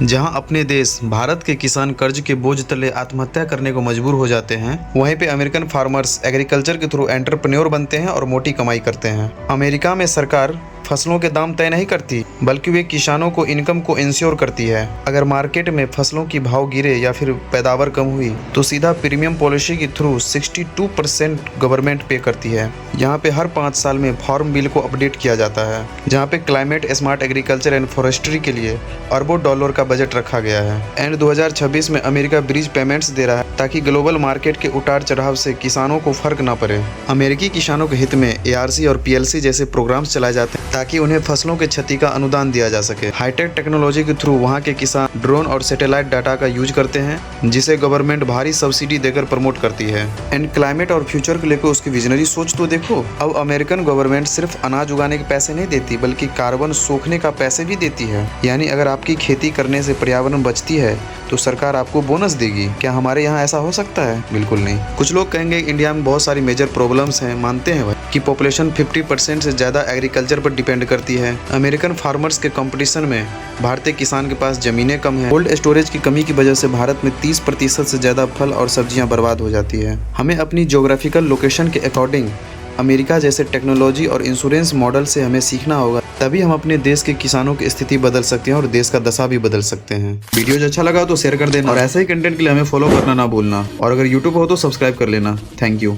जहां अपने देश भारत के किसान कर्ज के बोझ तले आत्महत्या करने को मजबूर हो जाते हैं, वहीं पे अमेरिकन फार्मर्स एग्रीकल्चर के थ्रू एंटरप्रेन्योर बनते हैं और मोटी कमाई करते हैं। अमेरिका में सरकार फसलों के दाम तय नहीं करती, बल्कि वे किसानों को इनकम को इंश्योर करती है। अगर मार्केट में फसलों की भाव गिरे या फिर पैदावार कम हुई तो सीधा प्रीमियम पॉलिसी के थ्रू 62% गवर्नमेंट पे करती है। यहाँ पे हर 5 साल में फार्म बिल को अपडेट किया जाता है, जहाँ पे climate smart agriculture and forestry के लिए अरबों डॉलर का बजट रखा गया है। एंड 2026 में अमेरिका ब्रिज पेमेंट्स दे रहा है ताकि ग्लोबल मार्केट के उतार चढ़ाव से किसानों को फर्क न पड़े। अमेरिकी किसानों के हित में ARC और PLC जैसे प्रोग्राम्स चलाए जाते हैं ताकि उन्हें फसलों के क्षति का अनुदान दिया जा सके। हाईटेक टेक्नोलॉजी के थ्रू वहां के किसान ड्रोन और सैटेलाइट डाटा का यूज करते हैं, जिसे गवर्नमेंट भारी सब्सिडी देकर प्रमोट करती है। एंड क्लाइमेट और फ्यूचर को लेकर उसकी विजनरी सोच तो देखो। अब अमेरिकन गवर्नमेंट सिर्फ अनाज उगाने के पैसे नहीं देती, बल्कि कार्बन सोखने का पैसे भी देती है। यानी अगर आपकी खेती करने से पर्यावरण बचती है तो सरकार आपको बोनस देगी। क्या हमारे यहाँ ऐसा हो सकता है? बिल्कुल नहीं। कुछ लोग कहेंगे इंडिया में बहुत सारी मेजर प्रॉब्लम्स हैं, मानते हैं भाई कि पॉपुलेशन 50% से ज़्यादा एग्रीकल्चर पर डिपेंड करती है। अमेरिकन फार्मर्स के कंपटीशन में भारतीय किसान के पास ज़मीनें कम हैं। कोल्ड स्टोरेज की कमी की वजह से भारत में 30% से ज़्यादा फल और सब्जियां बर्बाद हो जाती है। हमें अपनी ज्योग्राफिकल लोकेशन के अकॉर्डिंग अमेरिका जैसे टेक्नोलॉजी और इंश्योरेंस मॉडल से हमें सीखना होगा, तभी हम अपने देश के किसानों की स्थिति बदल सकते हैं और देश का दशा भी बदल सकते हैं। वीडियो जो अच्छा लगा तो शेयर कर देना और ऐसे ही कंटेंट के लिए हमें फॉलो करना ना भूलना, और अगर यूट्यूब हो तो सब्सक्राइब कर लेना। Thank you.